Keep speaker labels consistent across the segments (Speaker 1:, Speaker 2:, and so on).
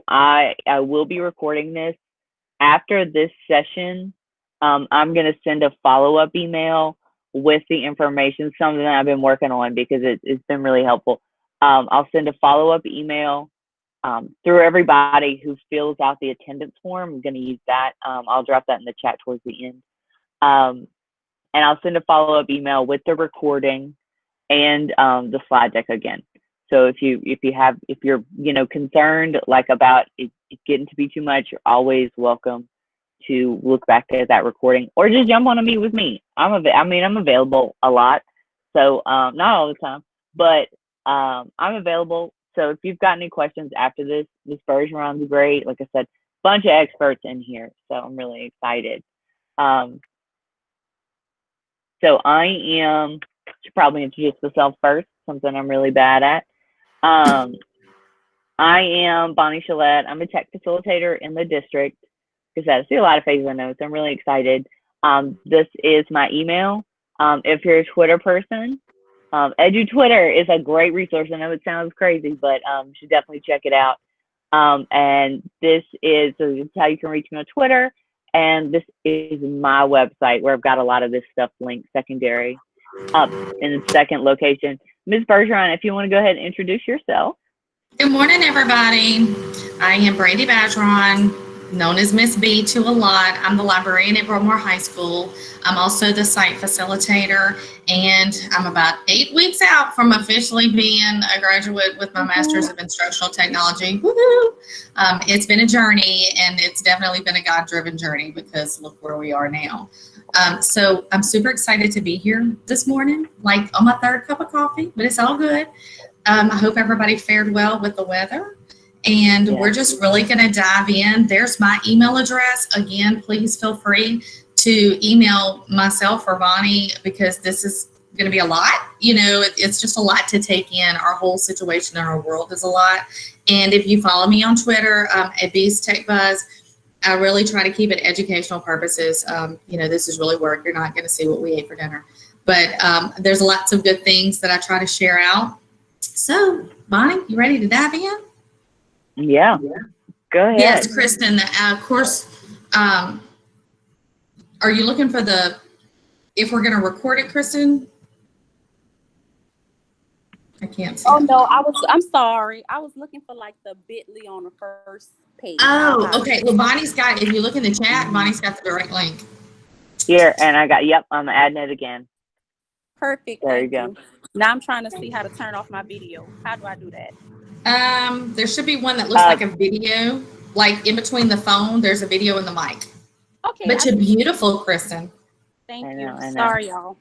Speaker 1: I will be recording this after this session. I'm going to send a follow-up email with the information, something that I've been working on because it's been really helpful. I'll send a follow-up email through everybody who fills out the attendance form. I'm going to use that. I'll drop that in the chat towards the end. And I'll send a follow-up email with the recording and the slide deck again. So if you're concerned like about it getting to be too much, you're always welcome to look back at that recording or just jump on a meet with me. I'm available a lot, so not all the time, but I'm available. So if you've got any questions after this, Ms. Bergeron's great. Like I said, bunch of experts in here, so I'm really excited. So I should probably introduce myself first, something I'm really bad at. I am Bonnie Chalette. I'm a tech facilitator in the district. Because I see a lot of faces I know, so I'm really excited. This is my email. If you're a Twitter person, Edu Twitter is a great resource. I know it sounds crazy, but you should definitely check it out. And this is how you can reach me on Twitter. And this is my website where I've got a lot of this stuff linked secondary up in the second location. Ms. Bergeron, if you want to go ahead and introduce yourself.
Speaker 2: Good morning, everybody. I am Brandy Bergeron, known as Miss B to a lot. I'm the librarian at Bromore High School. I'm also the site facilitator, and I'm about 8 weeks out from officially being a graduate with my Master's of Instructional Technology. Woohoo! It's been a journey, and it's definitely been a God-driven journey because look where we are now. So I'm super excited to be here this morning, like on my third cup of coffee, but it's all good. I hope everybody fared well with the weather. And we're just really going to dive in. There's my email address. Again, please feel free to email myself or Bonnie because this is going to be a lot. It's just a lot to take in. Our whole situation in our world is a lot. And if you follow me on Twitter at Bees Tech Buzz, I really try to keep it educational purposes. This is really work. You're not going to see what we ate for dinner. But there's lots of good things that I try to share out. So, Bonnie, you ready to dive in?
Speaker 1: Yeah, go ahead.
Speaker 2: Yes, Kristen, of course, are you looking for if we're going to record it, Kristen? I can't see.
Speaker 3: Oh, no, I'm sorry. I was looking for like the bit.ly on the first page.
Speaker 2: Oh, okay. Well, Bonnie's got, if you look in the chat, Bonnie's got the direct link.
Speaker 1: Here, and I'm adding it again.
Speaker 3: Perfect.
Speaker 1: There you go.
Speaker 3: Now I'm trying to see how to turn off my video. How do I do that?
Speaker 2: There should be one that looks like a video, like in between the phone, there's a video and the mic.
Speaker 3: Okay.
Speaker 2: But you're beautiful, Kristen.
Speaker 3: Thank
Speaker 1: I
Speaker 3: you.
Speaker 1: know.
Speaker 3: Sorry, y'all.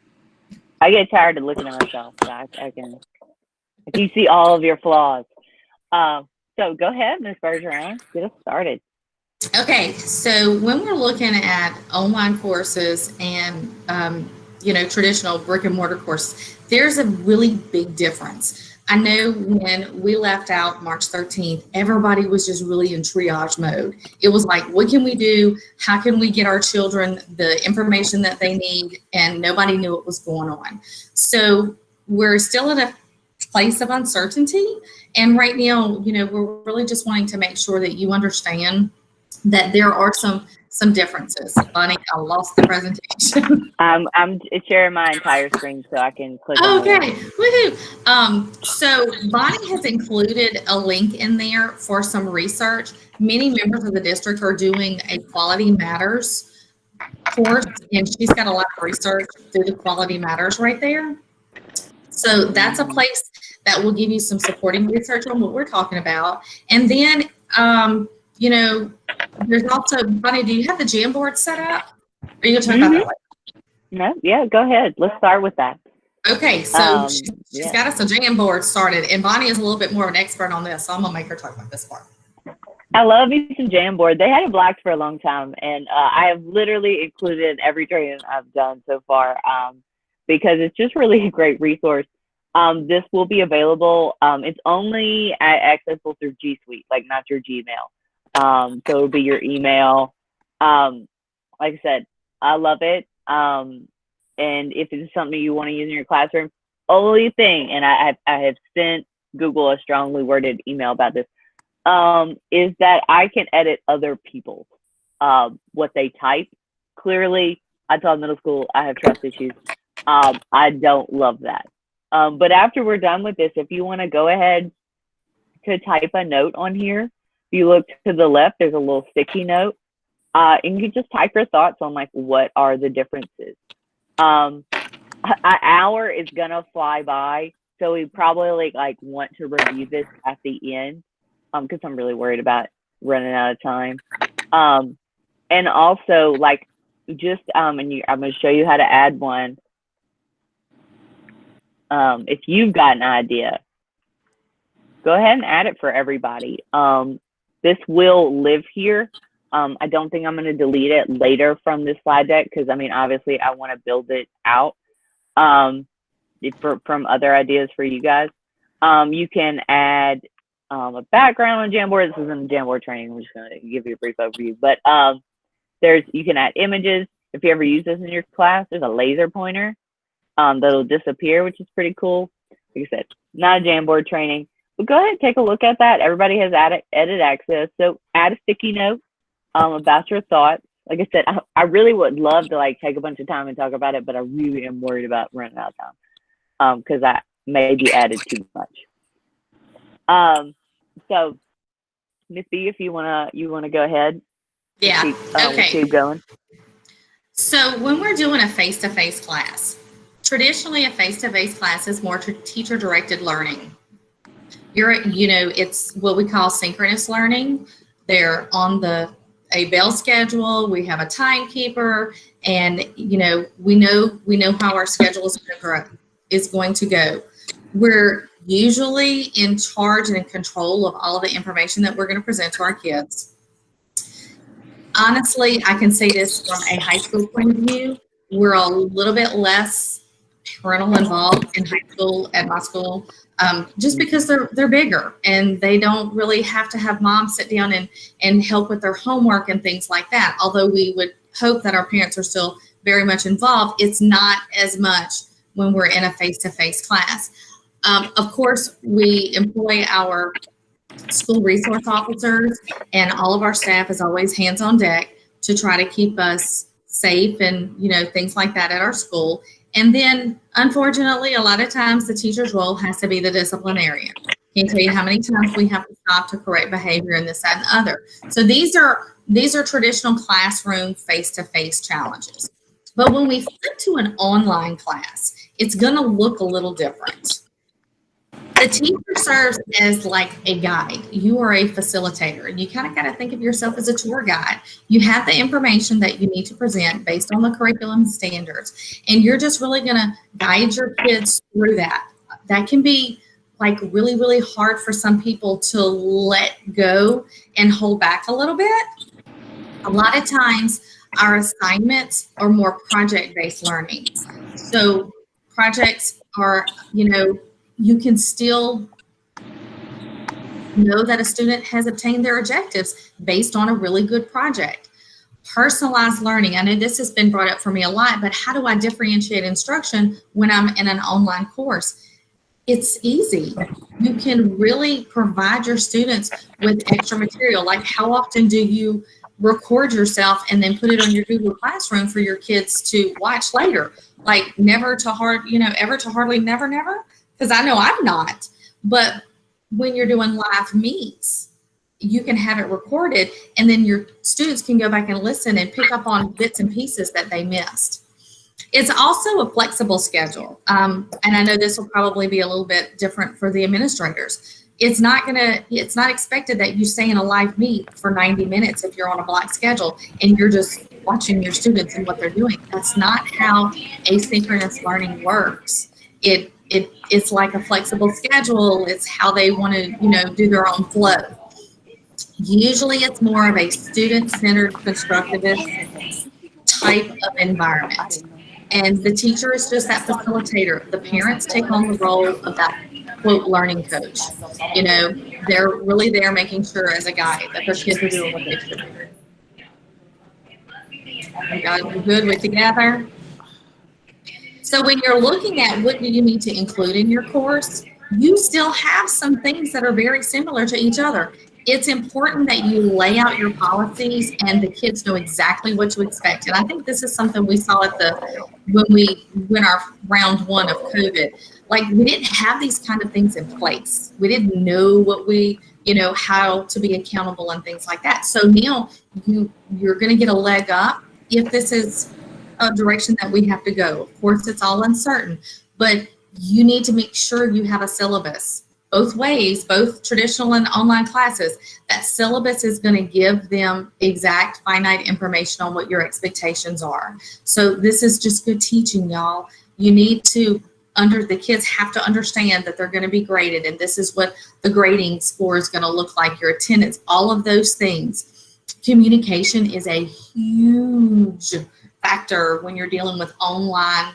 Speaker 1: I get tired of looking at myself. So I can see all of your flaws. So go ahead, Ms. Bergeron, get us started.
Speaker 2: Okay, so when we're looking at online courses and traditional brick and mortar courses, there's a really big difference. I know when we left out March 13th, everybody was just really in triage mode. It was like, what can we do? How can we get our children the information that they need? And nobody knew what was going on. So we're still in a place of uncertainty. And right now, we're really just wanting to make sure that you understand that there are some differences. Bonnie, I lost the presentation.
Speaker 1: I'm sharing my entire screen so I can click on
Speaker 2: it. Okay, woohoo! So Bonnie has included a link in there for some research. Many members of the district are doing a Quality Matters course, and she's got a lot of research through the Quality Matters right there. So that's a place that will give you some supporting research on what we're talking about. And then, there's also, Bonnie, do you have the Jamboard set up? Are you going to talk about that later?
Speaker 1: No, yeah, go ahead. Let's start with that.
Speaker 2: Okay, so she's got us a Jamboard started, and Bonnie is a little bit more of an expert on this, so I'm going to make her talk about this part.
Speaker 1: I love me some Jamboard. They had it blocked for a long time, and I have literally included every training I've done so far because it's just really a great resource. This will be available. It's only accessible through G Suite, like not your Gmail. So it'll be your email. Like I said, I love it. And if it's something you want to use in your classroom, only thing, and I have sent Google a strongly worded email about this. is that I can edit other people's what they type. Clearly, I taught middle school. I have trust issues. I don't love that. But after we're done with this, if you want to go ahead to type a note on here, if you look to the left, there's a little sticky note. And you can just type your thoughts on like what are the differences. An hour is gonna fly by, so we probably like want to review this at the end, because I'm really worried about running out of time. And also like just I'm gonna show you how to add one. If you've got an idea, go ahead and add it for everybody. This will live here. I don't think I'm going to delete it later from this slide deck because, I mean, obviously I want to build it out from other ideas for you guys. You can add a background on Jamboard. This isn't a Jamboard training. I'm just going to give you a brief overview. But you can add images. If you ever use this in your class, there's a laser pointer that'll disappear, which is pretty cool. Like I said, not a Jamboard training. But go ahead and take a look at that. Everybody has edit access. So add a sticky note about your thoughts. Like I said, I really would love to like take a bunch of time and talk about it, but I really am worried about running out of time because I maybe added too much. So Miss B, if you wanna go ahead.
Speaker 2: Yeah. Okay.
Speaker 1: Keep going.
Speaker 2: So when we're doing a face-to-face class, traditionally a face-to-face class is more teacher-directed learning. It's what we call synchronous learning. They're on a bell schedule. We have a timekeeper, and we know how our schedule is going to go. We're usually in charge and in control of all of the information that we're going to present to our kids. Honestly, I can say this from a high school point of view. We're a little bit less parental involved in high school at my school. Just because they're bigger and they don't really have to have mom sit down and help with their homework and things like that. Although we would hope that our parents are still very much involved, it's not as much when we're in a face-to-face class. Of course, we employ our school resource officers, and all of our staff is always hands on deck to try to keep us safe and things like that at our school. And then, unfortunately, a lot of times the teacher's role has to be the disciplinarian. Can't tell you how many times we have to stop to correct behavior and this, that, and the other. So these are traditional classroom face-to-face challenges. But when we flip to an online class, it's going to look a little different. The teacher serves as like a guide. You are a facilitator, and you kind of got to think of yourself as a tour guide. You have the information that you need to present based on the curriculum standards, and you're just really going to guide your kids through that. That can be like really, really hard for some people to let go and hold back a little bit. A lot of times our assignments are more project-based learning. So projects are, you can still know that a student has obtained their objectives based on a really good project. Personalized learning. I know this has been brought up for me a lot, but how do I differentiate instruction when I'm in an online course? It's easy. You can really provide your students with extra material. Like, how often do you record yourself and then put it on your Google Classroom for your kids to watch later? Like, ever to hardly never? Because I know I'm not. But when you're doing live meets, you can have it recorded, and then your students can go back and listen and pick up on bits and pieces that they missed. It's also a flexible schedule. And I know this will probably be a little bit different for the administrators. It's not expected that you stay in a live meet for 90 minutes if you're on a block schedule and you're just watching your students and what they're doing. That's not how asynchronous learning works. It's like a flexible schedule. It's how they want to, do their own flow. Usually it's more of a student-centered constructivist type of environment. And the teacher is just that facilitator. The parents take on the role of that, quote, learning coach. They're really there making sure as a guide that their kids are doing what they should do. You guys are good with together? So when you're looking at what do you need to include in your course, you still have some things that are very similar to each other. it's important that you lay out your policies and the kids know exactly what to expect. And I think this is something we saw at when our round one of COVID. Like, we didn't have these kind of things in place. We didn't know how to be accountable and things like that. So now you're going to get a leg up if this is a direction that we have to go. Of course, it's all uncertain, but you need to make sure you have a syllabus both ways, both traditional and online classes. That syllabus is going to give them exact finite information on what your expectations are. So this is just good teaching, y'all. You need to the kids have to understand that they're going to be graded, and this is what the grading score is going to look like, your attendance, all of those things. Communication is a huge factor when you're dealing with online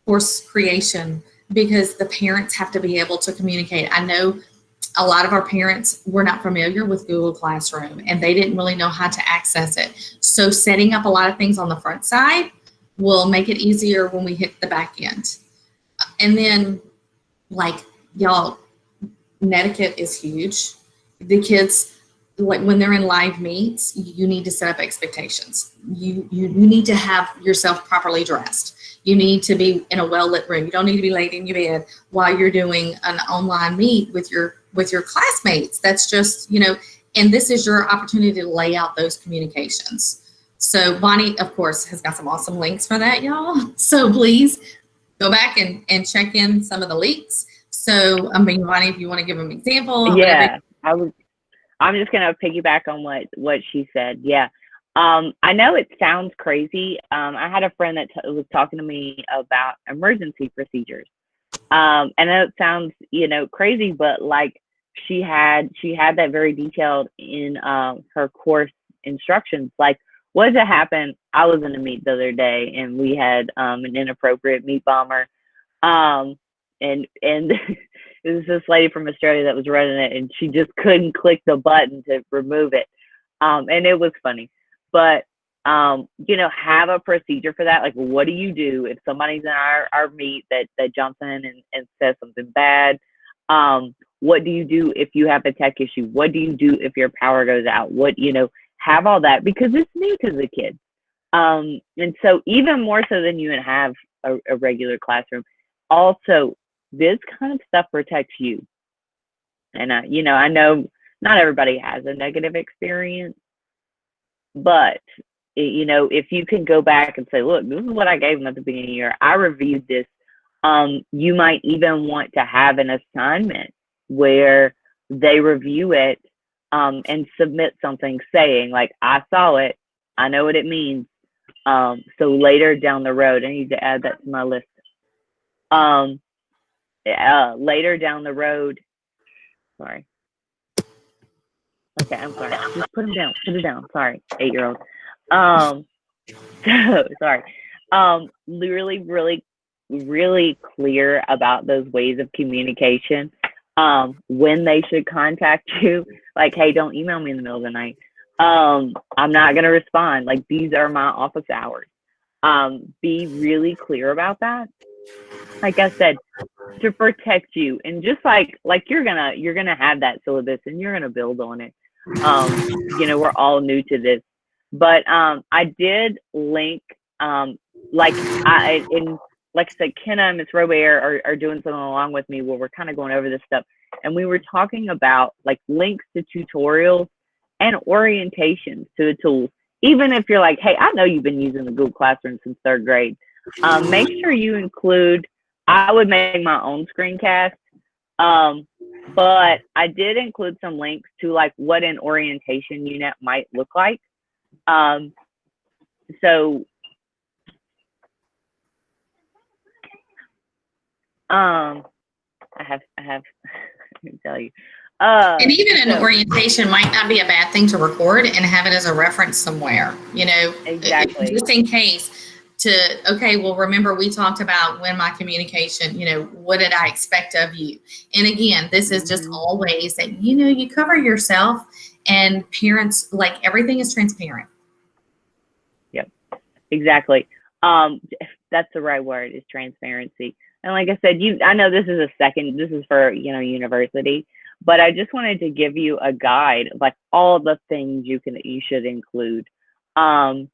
Speaker 2: course creation, because the parents have to be able to communicate. I know a lot of our parents were not familiar with Google Classroom, and they didn't really know how to access it. So setting up a lot of things on the front side will make it easier when we hit the back end. And then, like, y'all, netiquette is huge. The kids, like, when they're in live meets, you need to set up expectations. You need to have yourself properly dressed. You need to be in a well-lit room. You don't need to be laid in your bed while you're doing an online meet with your classmates. That's just, and this is your opportunity to lay out those communications. So Bonnie, of course, has got some awesome links for that, y'all. So please go back and check in some of the links. So, Bonnie, if you want to give them an example.
Speaker 1: Yeah, I'm just going to piggyback on what she said. Yeah. I know it sounds crazy. I had a friend that was talking to me about emergency procedures. And I know it sounds, crazy, but like she had that very detailed in her course instructions. Like, what does it happen? I was in a meet the other day, and we had an inappropriate meat bomber. And it was this lady from Australia that was running it, and she just couldn't click the button to remove it. And it was funny. But, have a procedure for that. Like, what do you do if somebody's in our meet that jumps in and says something bad? What do you do if you have a tech issue? What do you do if your power goes out? Have all that, because it's new to the kids. And so even more so than you would have a regular classroom, also, this kind of stuff protects you. And, I know not everybody has a negative experience, but, if you can go back and say, look, this is what I gave them at the beginning of the year. I reviewed this. You might even want to have an assignment where they review it and submit something saying, like, I saw it. I know what it means. So later down the road, I need to add that to my list. Later down the road, sorry. Okay, I'm sorry. Just put it down. Sorry, 8-year-old. So sorry. Really, really, really clear about those ways of communication. When they should contact you, like, hey, don't email me in the middle of the night. I'm not gonna respond. Like, these are my office hours. Be really clear about that. Like I said, to protect you, and just like you're gonna have that syllabus and you're gonna build on it. We're all new to this, but I did link like I said, Kenna and Miss Robert are doing something along with me where we're kind of going over this stuff, and we were talking about like links to tutorials and orientations to the tools. Even if you're like, hey, I know you've been using the Google Classroom since 3rd grade, make sure you include. I would make my own screencast, but I did include some links to like what an orientation unit might look like. So I have I can tell you.
Speaker 2: And even an orientation might not be a bad thing to record and have it as a reference somewhere,
Speaker 1: Exactly.
Speaker 2: Just in case okay, well, remember we talked about when my communication, what did I expect of you? And again, this is just all ways that, you cover yourself, and parents, like, everything is transparent.
Speaker 1: Yep, exactly. That's the right word, is transparency. And like I said, I know this is for, university, But I just wanted to give you a guide of like all the things you should include. So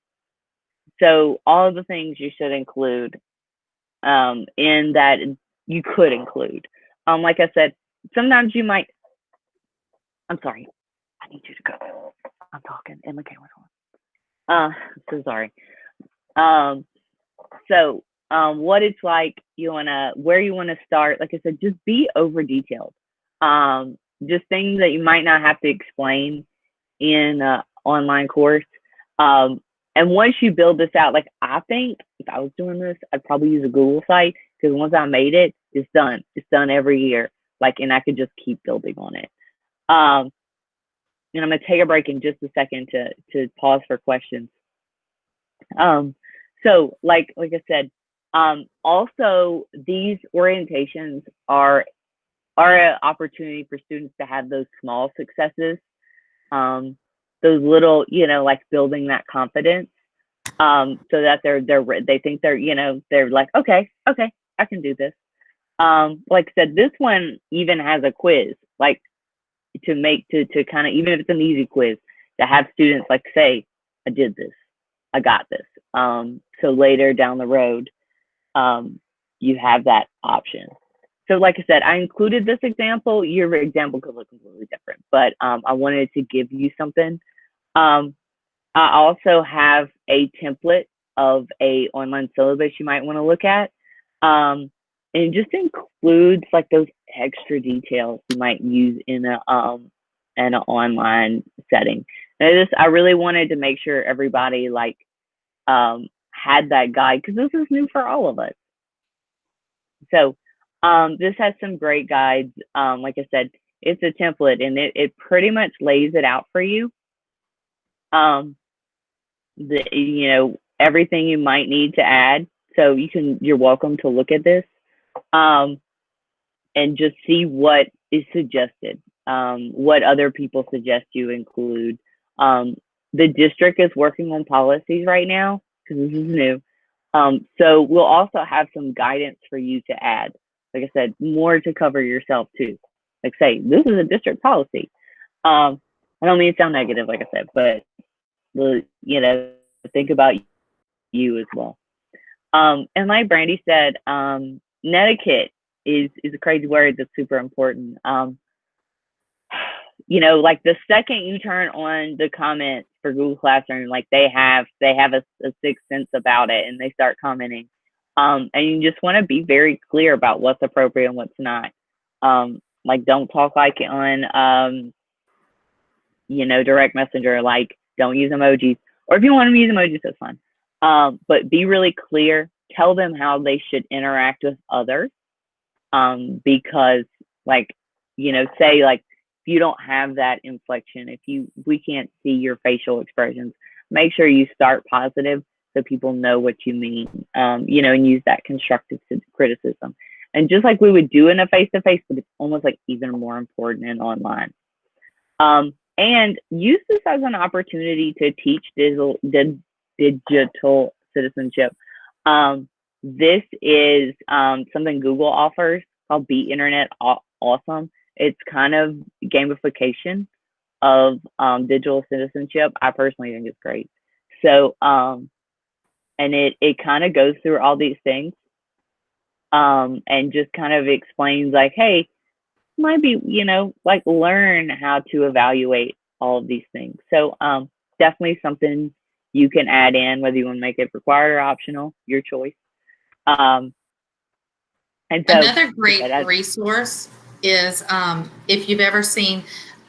Speaker 1: all of the things you should include in that you could include. Like I said, sometimes you might. I'm sorry. I need you to go. I'm talking and the camera's on. I'm so sorry. So what it's like, where you wanna start. Like I said, just be over detailed. Just things that you might not have to explain in an online course. And once you build this out, like I think if I was doing this, I'd probably use a Google site because once I made it, it's done. It's done every year. Like, and I could just keep building on it. And I'm gonna take a break in just a second to pause for questions. So like I said, also these orientations are an opportunity for students to have those small successes, those little, like building that confidence, so that they think they're like, okay, I can do this. Like I said, this one even has a quiz, like to kind of, even if it's an easy quiz, to have students like say, I did this, I got this. So later down the road, you have that option. So like I said, I included this example. Your example could look completely different, but I wanted to give you something. I also have a template of a online syllabus you might want to look at. And it just includes like those extra details you might use in an online setting. And I really wanted to make sure everybody like had that guide because this is new for all of us. So this has some great guides. Like I said, it's a template and it pretty much lays it out for you. Everything you might need to add. So you're welcome to look at this and just see what is suggested, what other people suggest you include. The district is working on policies right now because this is new. So we'll also have some guidance for you to add. Like I said, more to cover yourself too. Like say, this is a district policy. I don't mean to sound negative, like I said, but think about you as well. And like Brandy said, netiquette is a crazy word that's super important. Like the second you turn on the comments for Google Classroom, like they have a sixth sense about it and they start commenting. And you just want to be very clear about what's appropriate and what's not. Like don't talk like on, direct messenger, like don't use emojis, or if you want to use emojis, that's fine. But be really clear, tell them how they should interact with others. Because like, say like, if you don't have that inflection, we can't see your facial expressions, make sure you start positive so people know what you mean, and use that constructive criticism. And just like we would do in a face-to-face, but it's almost like even more important in online. And use this as an opportunity to teach digital citizenship. This is something Google offers called Be Internet Awesome. It's kind of gamification of digital citizenship. I personally think it's great. So, and it kind of goes through all these things and just kind of explains like, hey, might be, like learn how to evaluate all of these things. So definitely something you can add in, whether you want to make it required or optional, your choice. And so
Speaker 2: another great resource is if you've ever seen,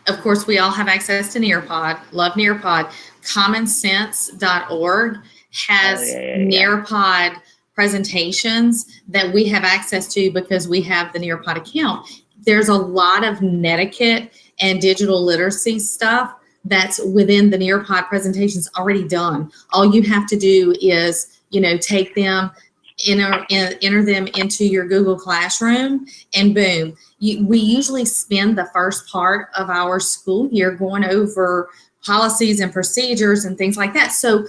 Speaker 2: of course, we all have access to Nearpod, love Nearpod. Commonsense.org has Nearpod presentations that we have access to because we have the Nearpod account. There's a lot of netiquette and digital literacy stuff that's within the Nearpod presentations already done. All you have to do is, take them, enter them into your Google Classroom, and boom. We usually spend the first part of our school year going over policies and procedures and things like that. So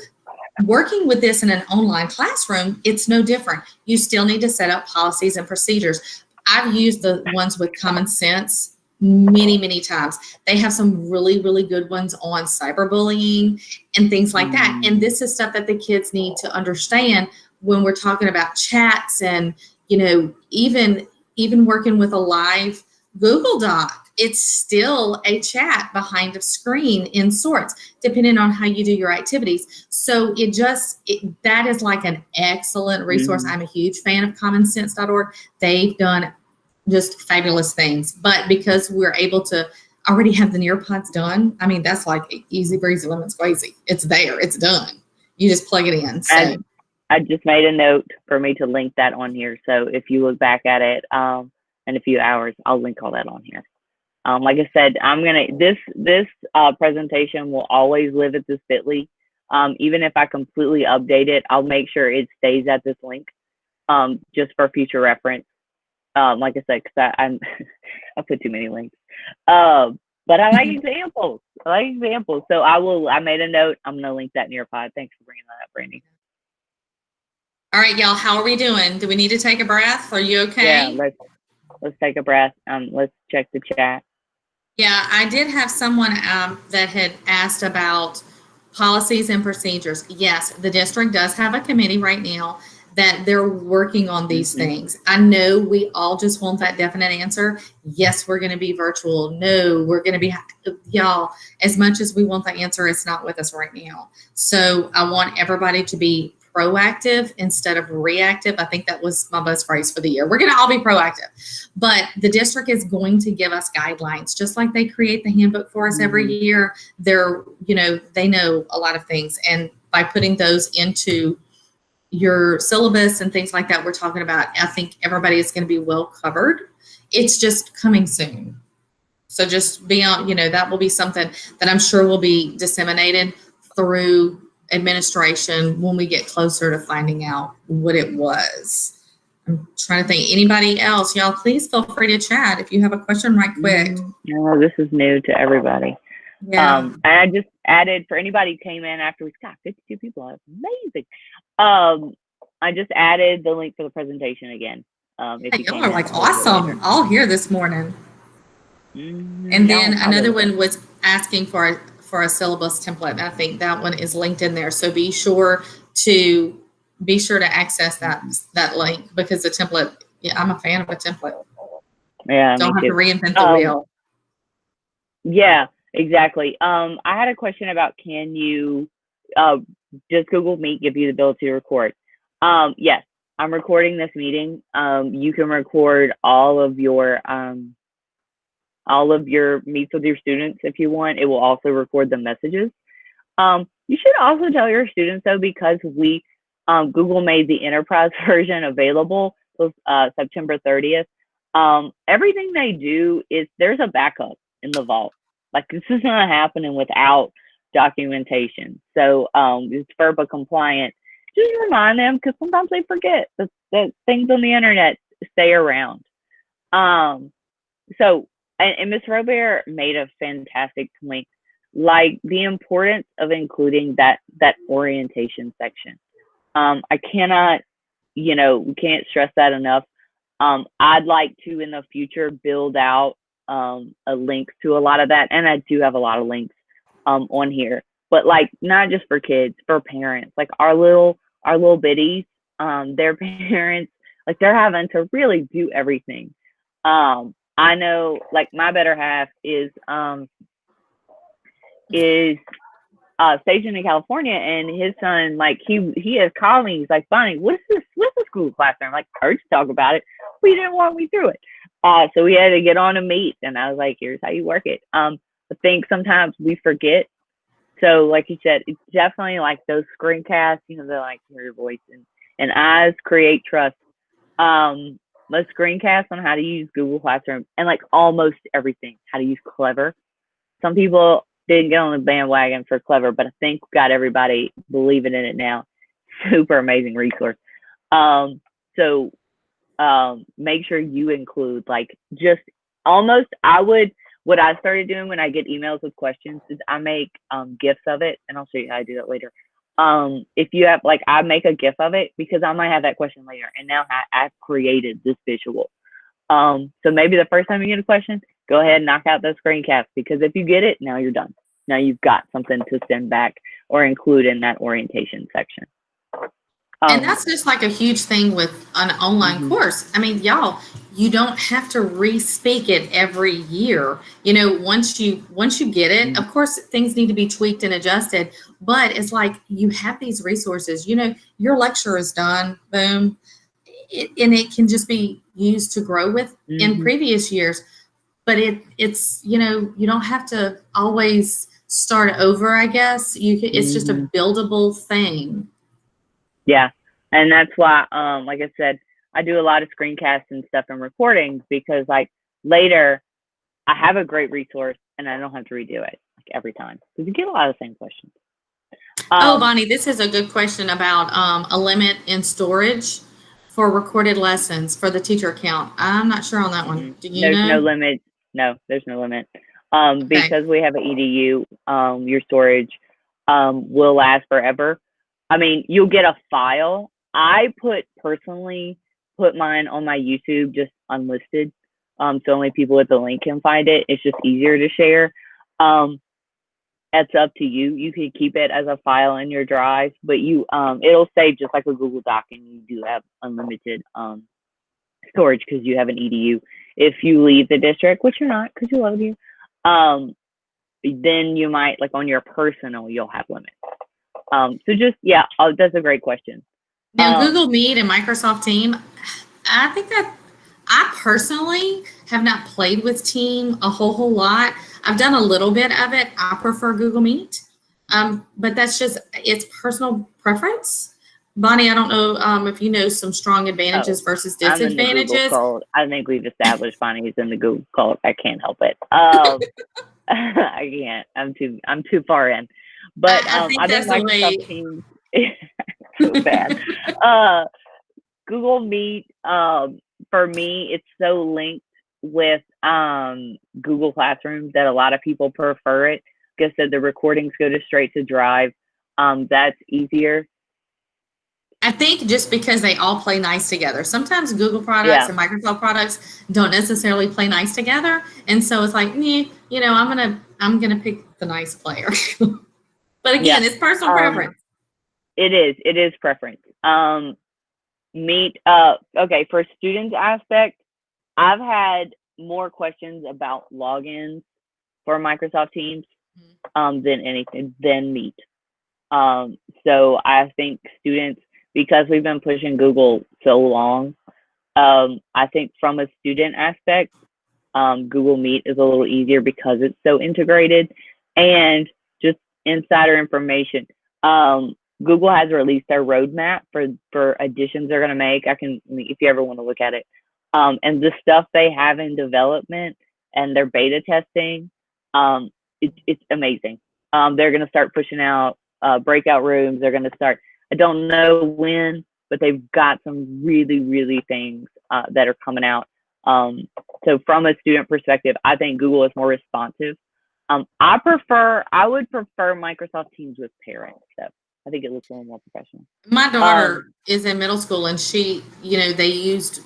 Speaker 2: working with this in an online classroom, it's no different. You still need to set up policies and procedures. I've used the ones with Common Sense many times. They have some really good ones on cyberbullying and things like that. And this is stuff that the kids need to understand when we're talking about chats and, even working with a live Google Doc. It's still a chat behind a screen in sorts, depending on how you do your activities. So that is like an excellent resource. I'm a huge fan of commonsense.org. They've done just fabulous things. But because we're able to already have the Nearpods done, I mean, that's like easy breezy lemon squeezy. It's there. It's done. You just plug it in. So.
Speaker 1: I just made a note for me to link that on here. So if you look back at it in a few hours, I'll link all that on here. Like I said, this presentation will always live at this Bitly. Even if I completely update it, I'll make sure it stays at this link just for future reference. Like I said, because I put too many links. But I like examples. So I made a note. I'm going to link that Nearpod. Thanks for bringing that up, Brandy.
Speaker 2: All right, y'all, how are we doing? Do we need to take a breath? Are you okay?
Speaker 1: Yeah, let's take a breath. Let's check the chat.
Speaker 2: Yeah, I did have someone that had asked about policies and procedures. Yes, the district does have a committee right now that they're working on these things. I know we all just want that definite answer. Yes, we're going to be virtual. No, we're going to be, y'all, as much as we want the answer, it's not with us right now. So I want everybody to be proactive instead of reactive. I think that was my best phrase for the year. We're going to all be proactive, but the district is going to give us guidelines, just like they create the handbook for us every year. They know a lot of things. And by putting those into your syllabus and things like that we're talking about, I think everybody is going to be well covered. It's just coming soon. So just be on, that will be something that I'm sure will be disseminated through administration when we get closer to finding out what it was. I'm trying to think. Anybody else? Y'all, please feel free to chat if you have a question right quick.
Speaker 1: No, this is new to everybody.
Speaker 2: Yeah.
Speaker 1: And I just added, for anybody who came in after we got 52 people, that's amazing. I just added the link for the presentation again. If you
Speaker 2: y'all are like awesome all here this morning. And then another one was asking for a syllabus template. And I think that one is linked in there. So be sure to access that link, because the template, I'm a fan of a template.
Speaker 1: Yeah.
Speaker 2: Don't have to reinvent the wheel.
Speaker 1: Yeah, exactly. I had a question about, can you does Google Meet give you the ability to record? Yes, I'm recording this meeting. You can record all of your meets with your students if you want. It will also record the messages. You should also tell your students, though, because Google made the enterprise version available September 30th. Everything they do there's a backup in the vault. Like, this is not happening without documentation. So it's FERPA compliant. Just remind them, because sometimes they forget that things on the internet stay around. So, and Ms. Robert made a fantastic point, like the importance of including that orientation section. I cannot, we can't stress that enough. I'd like to, in the future, build out a link to a lot of that, and I do have a lot of links on here, but like not just for kids, for parents, like our little biddies, their parents, like they're having to really do everything. I know, like, my better half is stationed in California, and his son, like, he has called me. He's like, Bonnie, what's the school classroom? Like, I heard you talk about it. But you didn't walk me through it. So we had to get on a Meet, and I was like, here's how you work it. I think sometimes we forget. So like you said, it's definitely like those screencasts, they're like, hear your voice, and eyes create trust. Most screencasts on how to use Google Classroom, and like almost everything, how to use Clever. Some people didn't get on the bandwagon for Clever, but I think we got everybody believing in it now. Super amazing resource. So make sure you include, like, just almost, what I started doing when I get emails with questions is I make GIFs of it, and I'll show you how to do that later. If you have, like, I make a GIF of it because I might have that question later, and now I've created this visual. So maybe the first time you get a question, go ahead and knock out those screencasts, because if you get it, now you're done. Now you've got something to send back or include in that orientation section.
Speaker 2: And that's just like a huge thing with an online course. I mean, y'all, you don't have to re-speak it every year. You know, once you get it, of course, things need to be tweaked and adjusted, but it's like you have these resources. You know, your lecture is done, boom, and it can just be used to grow with in previous years. But it's, you know, you don't have to always start over, I guess. It's just a buildable thing.
Speaker 1: Yeah. And that's why, like I said, I do a lot of screencasts and stuff and recordings, because like later I have a great resource and I don't have to redo it like every time, because you get a lot of the same questions.
Speaker 2: Bonnie, this is a good question about a limit in storage for recorded lessons for the teacher account. I'm not sure on that one. Do you know?
Speaker 1: There's no limit. No, there's no limit. Because we have an EDU, your storage will last forever. I mean, you'll get a file. I personally put mine on my YouTube just unlisted, so only people with the link can find it. It's just easier to share. It's up to you. You can keep it as a file in your drive, but it'll save just like a Google Doc, and you do have unlimited storage because you have an EDU. If you leave the district, which you're not, because you love you, then you might, like on your personal, you'll have limits. So just, that's a great question.
Speaker 2: Now, Google Meet and Microsoft Team, I think that I personally have not played with Team a whole lot. I've done a little bit of it. I prefer Google Meet, but that's just, it's personal preference. Bonnie, I don't know if you know some strong advantages versus disadvantages.
Speaker 1: I'm in the Google cult. I think we've established Bonnie's in the Google cult. I can't help it. I can't. I'm too far in. But
Speaker 2: I think that's the way.
Speaker 1: Teams so bad. Google Meet, for me, it's so linked with Google Classrooms that a lot of people prefer it. Like I said, the recordings go straight to Drive. That's easier.
Speaker 2: I think just because they all play nice together. Sometimes Google products and Microsoft products don't necessarily play nice together, and so it's like, you know, I'm gonna pick the nice player. But again, it's personal preference.
Speaker 1: It is preference. Meet, okay, for students aspect, I've had more questions about logins for Microsoft Teams than Meet. So I think students, because we've been pushing Google so long, I think from a student aspect, Google Meet is a little easier because it's so integrated. And just insider information, Google has released their roadmap for additions they're going to make. If you ever want to look at it, and the stuff they have in development and their beta testing, it's amazing. They're going to start pushing out breakout rooms. They're going to start, I don't know when, but they've got some really, really things that are coming out. So from a student perspective, I think Google is more responsive. I would prefer Microsoft Teams with parents, though. I think it looks a little more professional.
Speaker 2: My daughter is in middle school, and she, you know, they used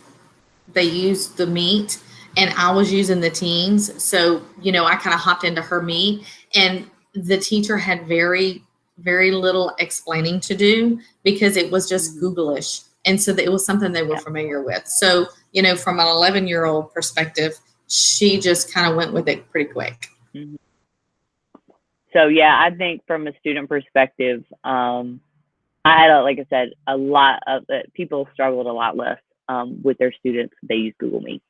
Speaker 2: the Meet, and I was using the Teams. So, you know, I kind of hopped into her Meet, and the teacher had very, very little explaining to do because it was just Googlish. And so it was something they were familiar with. So, you know, from an 11-year-old perspective, she just kind of went with it pretty quick.
Speaker 1: So, yeah, I think from a student perspective, I had, like I said, a lot of people struggled a lot less with their students. They use Google Meet.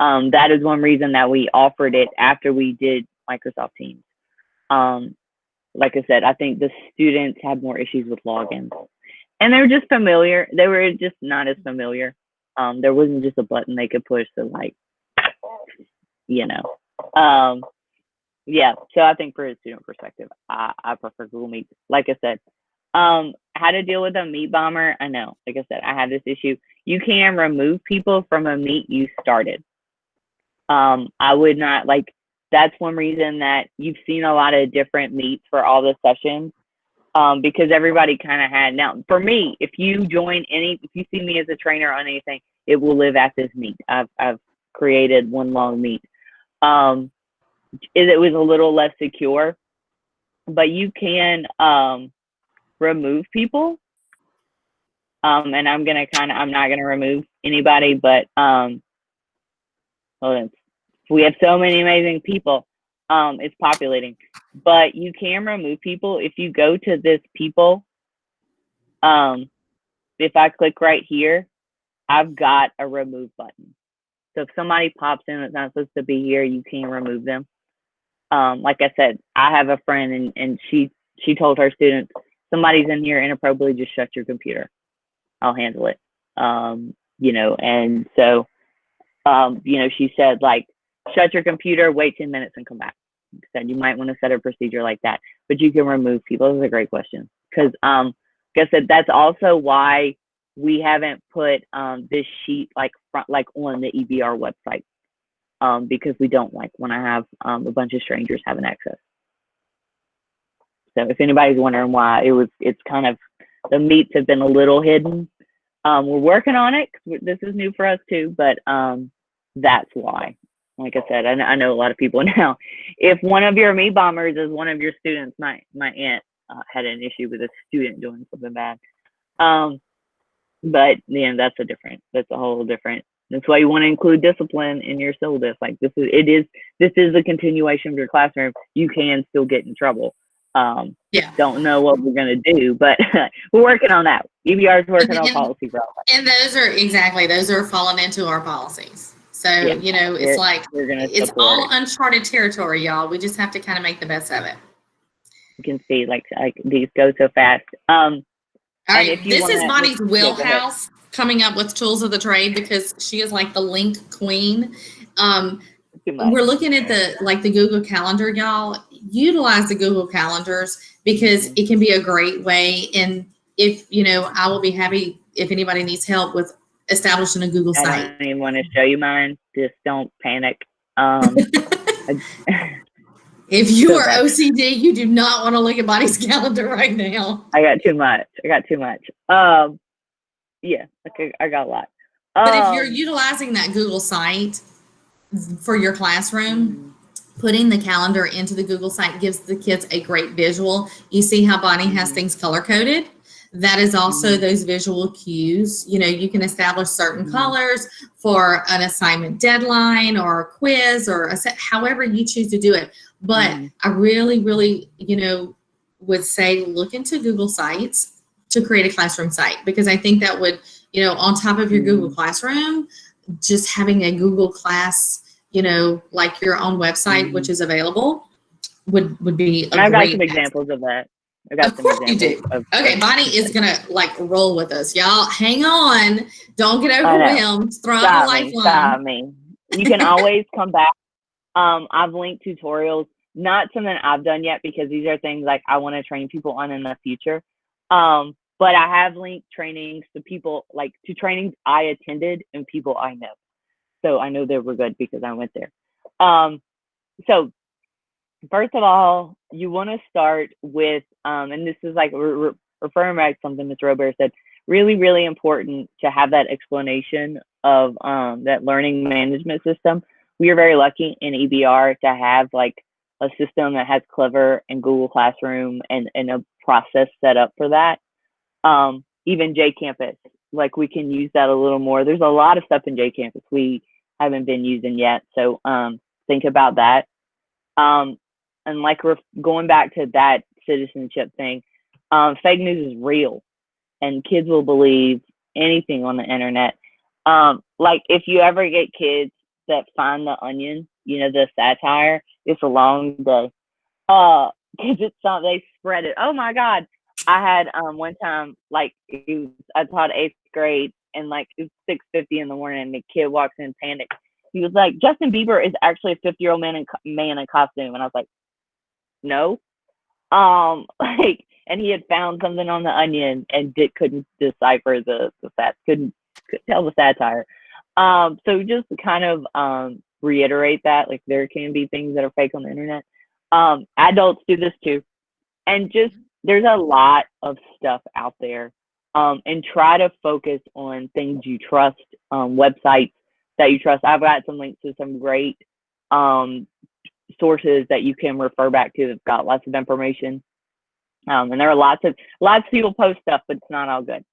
Speaker 1: That is one reason that we offered it after we did Microsoft Teams. Like I said, I think the students had more issues with logins. And they were just familiar. They were just not as familiar. There wasn't just a button they could push to, like, you know. Yeah, so I think for a student perspective, I prefer Google Meet. Like I said, how to deal with a Meet bomber, I know. Like I said, I had this issue. You can remove people from a Meet you started. I would not, like, that's one reason that you've seen a lot of different Meets for all the sessions, because everybody kind of had. Now, for me, if you see me as a trainer on anything, it will live at this Meet. I've created one long Meet. it was a little less secure, but you can remove people. And I'm not gonna remove anybody, but we have so many amazing people. It's populating, but you can remove people if you go to this people. If I click right here, I've got a remove button. So if somebody pops in that's not supposed to be here, you can remove them. Like I said, I have a friend and she told her students, somebody's in here inappropriately, just shut your computer. I'll handle it. And so, she said, like, shut your computer, wait 10 minutes and come back. She said you might want to set a procedure like that, but you can remove people. This is a great question. Because, like I said, that's also why we haven't put this sheet like on the EBR website, because we don't want to have a bunch of strangers having access. So if anybody's wondering why, it's kind of, the meats have been a little hidden. We're working on it. This is new for us too, but that's why. Like I said, I know a lot of people now. If one of your meat bombers is one of your students, my aunt had an issue with a student doing something bad. But that's a whole different. That's why you want to include discipline in your syllabus. Like this is a continuation of your classroom. You can still get in trouble. Don't know what we're gonna do, but we're working on that. EBR is working on policy for all that.
Speaker 2: And those are falling into our policies. So it's all uncharted territory, y'all. We just have to kind of make the best of it.
Speaker 1: You can see like these go so fast.
Speaker 2: All right, this is Bonnie's wheelhouse, coming up with tools of the trade, because she is like the link queen. We're looking at the Google Calendar, y'all. Utilize the Google Calendars because it can be a great way. And if I will be happy if anybody needs help with establishing a Google site.
Speaker 1: I don't even want to show you mine. Just don't panic.
Speaker 2: If you are OCD, you do not want to look at Bonnie's calendar right now.
Speaker 1: I got too much. Yeah, okay, I got a lot.
Speaker 2: But if you're utilizing that Google site for your classroom, putting the calendar into the Google site gives the kids a great visual. You see how Bonnie has things color-coded? That is also those visual cues. You can establish certain colors for an assignment deadline or a quiz or however you choose to do it. But I really, really, would say look into Google Sites to create a classroom site, because I think that would, on top of your Google Classroom, just having a Google Class, like your own website, which is available, would be a great.
Speaker 1: I've got some examples of that.
Speaker 2: Of course you do. Okay, Bonnie is gonna roll with us, y'all. Hang on, don't get overwhelmed. Throw out a lifeline.
Speaker 1: Stop me. You can always come back. I've linked tutorials, not something I've done yet because these are things like I want to train people on in the future. But I have linked trainings to people, to trainings I attended and people I know. So I know they were good because I went there. So first of all, you want to start with, and this is referring back to something Ms. Robert said, really, really important to have that explanation of that learning management system. We are very lucky in EBR to have a system that has Clever and Google Classroom and a process set up for that. Even JCampus, we can use that a little more. There's a lot of stuff in JCampus we haven't been using yet. So think about that. And we're going back to that citizenship thing, fake news is real and kids will believe anything on the internet. If you ever get kids that find the Onion, the satire, it's a long day. Because they spread it. Oh my God. I had one time, I taught 8th grade and it was 6:50 in the morning and the kid walks in panicked. He was like, Justin Bieber is actually a 50-year-old man in costume. And I was like, no. And he had found something on the Onion and couldn't decipher the couldn't tell the satire. So just to kind of reiterate that, there can be things that are fake on the internet. Adults do this too. And just, there's a lot of stuff out there. And try to focus on things you trust, websites that you trust. I've got some links to some great sources that you can refer back to that's got lots of information. And there are lots of people post stuff, but it's not all good.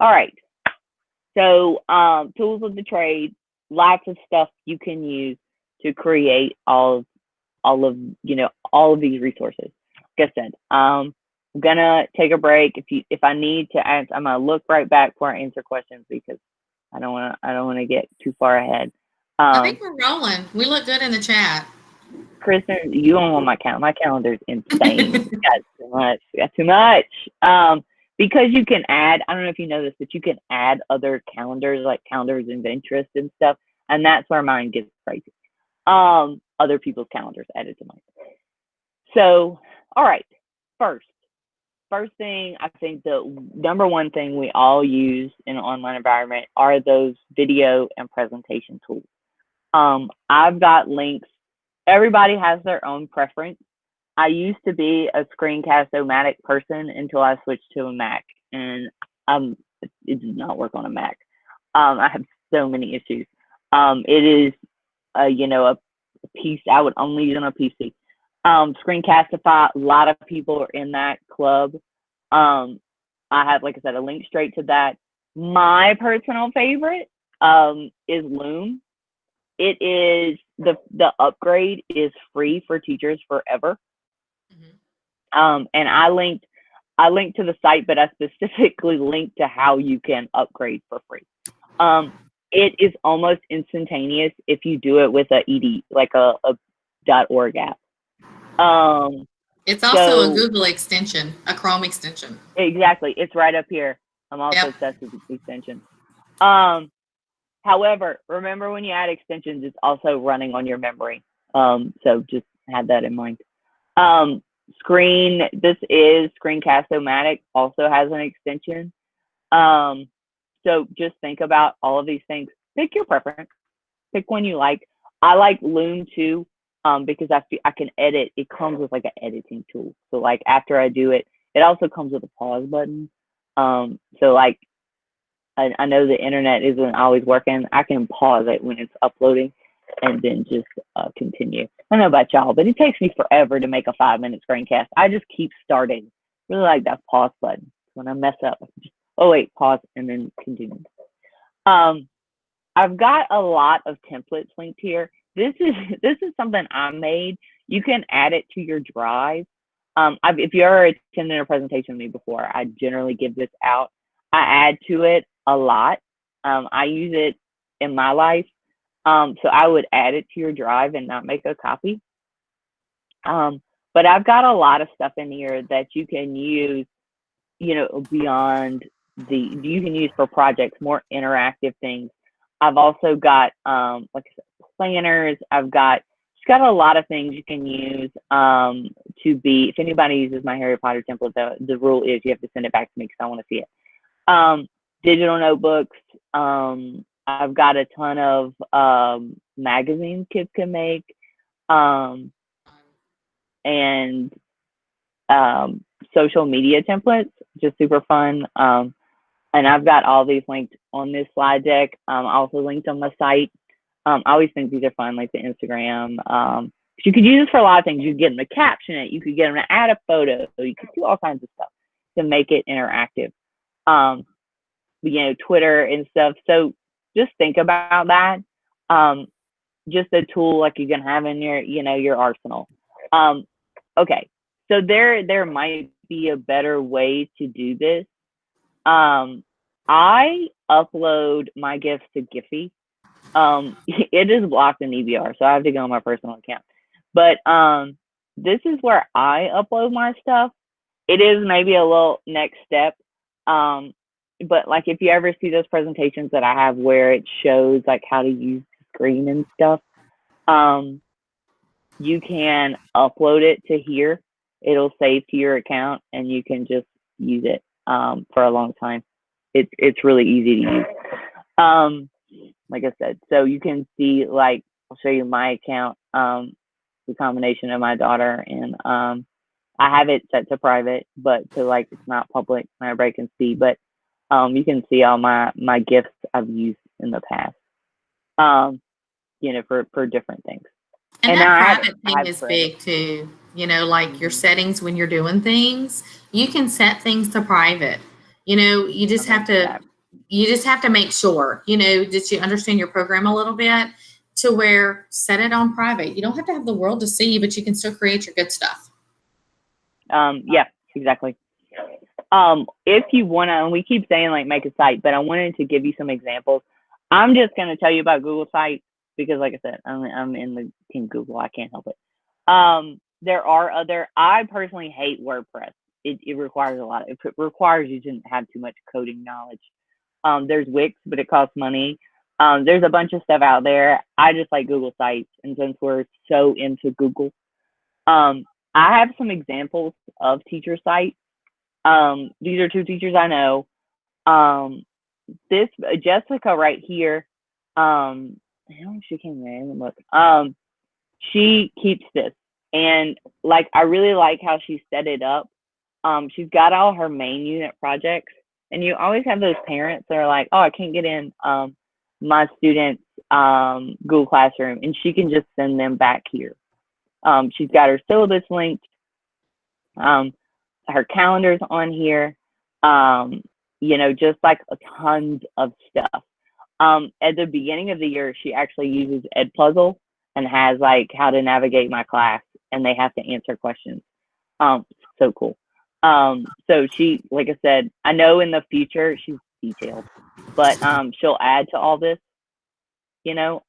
Speaker 1: All right. So tools of the trade, lots of stuff you can use to create all of these resources. Like I said, I'm gonna take a break. If I need to answer, I'm gonna look right back before I answer questions because I don't wanna get too far ahead.
Speaker 2: I think we're rolling. We look good in the chat.
Speaker 1: Kristen, you don't want my calendar. My calendar's insane. Got too much. Got too much. Because you can add, I don't know if you know this, but you can add other calendars, like calendars of interest and stuff. And that's where mine gets crazy. Other people's calendars added to mine. So, all right. First thing, I think the number one thing we all use in an online environment are those video and presentation tools. I've got links. Everybody has their own preference. I used to be a screencast-o-matic person until I switched to a Mac, and it does not work on a Mac. I have so many issues. It is, a piece I would only use on a PC. Screencastify, a lot of people are in that club. I have, like I said, a link straight to that. My personal favorite is Loom. It is the upgrade is free for teachers forever. And I linked to the site, but I specifically linked to how you can upgrade for free. It is almost instantaneous if you do it with a .ed, like a .org app.
Speaker 2: It's also a Google extension, a Chrome extension.
Speaker 1: Exactly, it's right up here. I'm also obsessed with the extension. However, remember when you add extensions, it's also running on your memory. So just have that in mind. This is Screencast-O-Matic, also has an extension. So just think about all of these things. Pick your preference. Pick one you like. I like Loom too, because I can edit. It comes with like an editing tool. So like after I do it, it also comes with a pause button. So like I know the internet isn't always working. I can pause it when it's uploading and then just continue. I don't know about y'all, but it takes me forever to make a 5-minute screencast. I just keep starting. Really like that pause button. When I mess up, I can just, oh wait, pause and then continue. I've got a lot of templates linked here. This is something I made. You can add it to your drive. If you ever attended a presentation with me before, I generally give this out. I add to it a lot. I use it in my life. So I would add it to your drive and not make a copy. But I've got a lot of stuff in here that you can use, beyond you can use for projects, more interactive things. I've also got, like I said, planners. It's got a lot of things you can use if anybody uses my Harry Potter template, the rule is you have to send it back to me because I want to see it. Digital notebooks. I've got a ton of magazines kids can make, and social media templates, just super fun. And I've got all these linked on this slide deck. Also linked on my site. I always think these are fun, like the Instagram. You could use this for a lot of things. You could get them to caption it. You could get them to add a photo. You could do all kinds of stuff to make it interactive. Twitter and stuff. So just think about that. Just a tool like you can have in your arsenal. Okay, so there might be a better way to do this. I upload my gifts to Giphy. It is blocked in EBR, so I have to go on my personal account. But this is where I upload my stuff. It is maybe a little next step. But like if you ever see those presentations that I have where it shows like how to use the screen and stuff, you can upload it to here. It'll save to your account and you can just use it for a long time. It's really easy to use. Like I said, so you can see, like, I'll show you my account, the combination of my daughter, and I have it set to private, but it's not public, everybody can see, but you can see all my gifts I've used in the past, for different things.
Speaker 2: And
Speaker 1: And
Speaker 2: that
Speaker 1: I
Speaker 2: private thing
Speaker 1: have
Speaker 2: is
Speaker 1: credit.
Speaker 2: big too. You know, like your settings when you're doing things, you can set things to private. You know, you just have to make sure, you know, that you understand your program a little bit to where set it on private. You don't have to have the world to see, but you can still create your good stuff.
Speaker 1: Yeah, exactly. If you want to, and we keep saying like make a site, but I wanted to give you some examples. I'm just going to tell you about Google Sites because, like I said, I'm in the team Google. I can't help it. There are other. I personally hate WordPress. It requires a lot. It requires you to have too much coding knowledge. There's Wix, but it costs money. There's a bunch of stuff out there. I just like Google Sites, and since we're so into Google, I have some examples of teacher sites. These are two teachers I know. This Jessica right here. I don't know if she came there. Look. She keeps this, and like I really like how she set it up. She's got all her main unit projects, and you always have those parents that are like, "Oh, I can't get in my student's Google Classroom," and she can just send them back here. She's got her syllabus linked. Her calendar's on here. You know, just like tons of stuff. At the beginning of the year, she actually uses Edpuzzle and has like how to navigate my class, and they have to answer questions. So cool. So she, like I said, I know in the future she's detailed, but she'll add to all this, you know.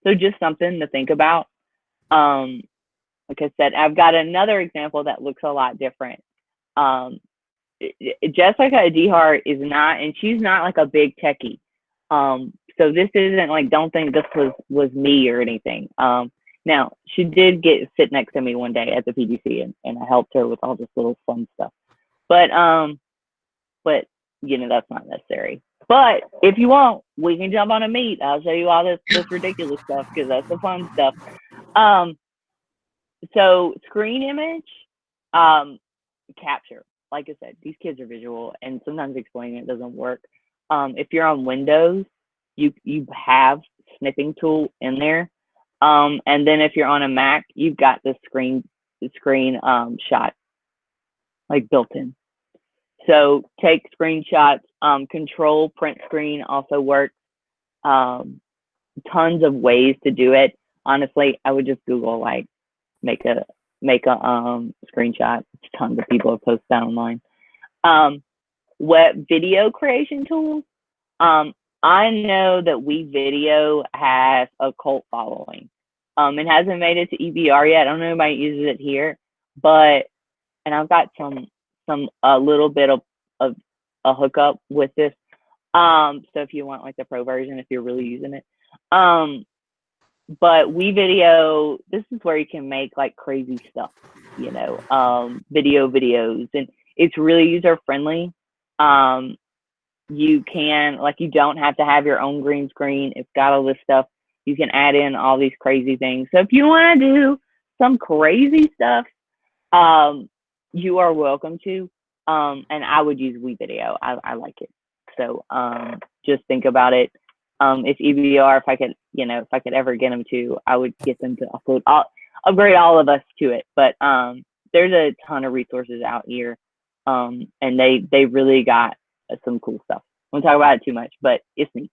Speaker 1: So just something to think about. Like I said, I've got another example that looks a lot different. Jessica Adihar is not, and she's not like a big techie. So this isn't like, don't think this was me or anything. Now she did sit next to me one day at the PGC, and I helped her with all this little fun stuff. But you know, that's not necessary. But if you want, we can jump on a meet. I'll show you all this ridiculous stuff because that's the fun stuff. So screen image capture. Like I said, these kids are visual, and sometimes explaining it doesn't work. If you're on Windows, you have snipping tool in there, and then if you're on a Mac, you've got the screen shot like built in. So take screenshots. Control print screen also works. Tons of ways to do it. Honestly, I would just Google like make a screenshot. Tons of people have posted that online. What video creation tools? I know that WeVideo has a cult following. It hasn't made it to EBR yet. I don't know if anybody uses it here, but and I've got a little bit of a hookup with this. So if you want like the pro version, if you're really using it. But WeVideo, this is where you can make like crazy stuff, you know, videos, and it's really user friendly. You can, like, you don't have to have your own green screen. It's got all this stuff. You can add in all these crazy things. So if you want to do some crazy stuff, you are welcome to. And I would use WeVideo. I like it. So just think about it. If EBR, if I could ever get them to, I would get them to upgrade all of us to it. But there's a ton of resources out here, and they really got some cool stuff. I won't talk about it too much, but it's neat.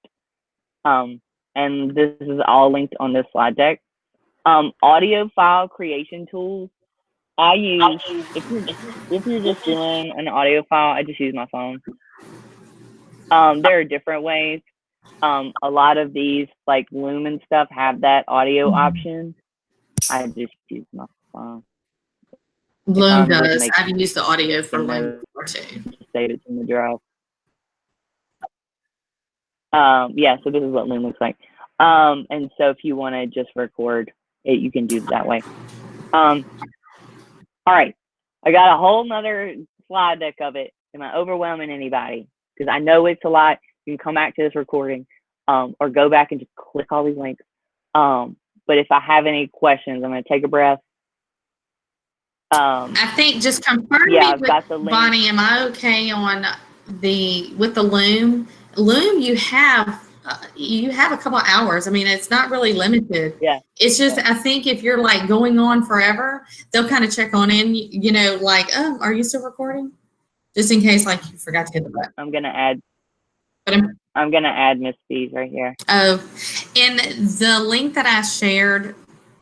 Speaker 1: And this is all linked on this slide deck. Audio file creation tools. I use, if you're just doing an audio file, I just use my phone. There are different ways. A lot of these like Loom and stuff have that audio option. I just use my phone.
Speaker 2: Loom does. I've used the audio for Loom before too.
Speaker 1: Save it in the drive. Yeah, so this is what Loom looks like. And so if you want to just record it, you can do it that way. All right, I got a whole nother slide deck of it. Am I overwhelming anybody? Because I know it's a lot. You can come back to this recording, or go back and just click all these links. But if I have any questions, I'm going to take a breath.
Speaker 2: I think just confirm me with Bonnie, am I okay on with the Loom? Loom, you have You have a couple hours. I mean, it's not really limited.
Speaker 1: Yeah.
Speaker 2: It's just, I think if you're like going on forever, they'll kind of check on in, like, oh, are you still recording? Just in case, like, you forgot to hit the button.
Speaker 1: I'm gonna add
Speaker 2: But
Speaker 1: Miss B's right here.
Speaker 2: oh, and the link that I shared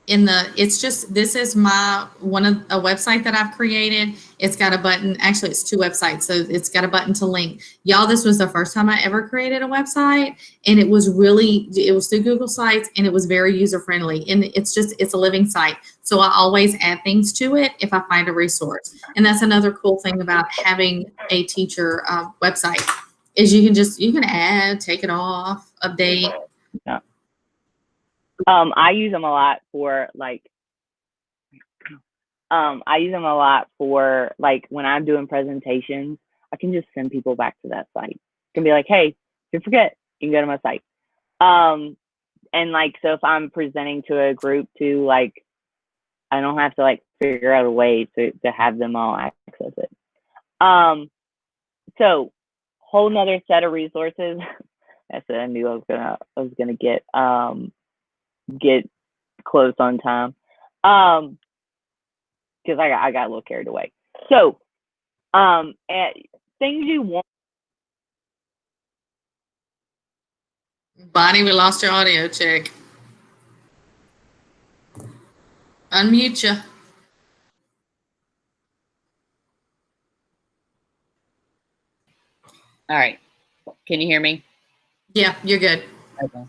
Speaker 2: this is a website that I've created. It's got a button. Actually, it's two websites. So it's got a button to link. Y'all, this was the first time I ever created a website, and it was through Google Sites, and it was very user friendly. And it's a living site. So I always add things to it if I find a resource. And that's another cool thing about having a teacher website is you can add, take it off, update.
Speaker 1: Yeah. I use them a lot for when I'm doing presentations. I can just send people back to that site. I can be like, hey, if you forget, you can go to my site. And so if I'm presenting to a group too, I don't have to figure out a way to have them all access it. So whole nother set of resources. That's what I knew I was gonna get close on time. Because I got a little carried away. So things you want.
Speaker 2: Bonnie, we lost your audio. Check. Unmute you.
Speaker 1: All right. Can you hear me?
Speaker 2: Yeah, you're good.
Speaker 1: Okay.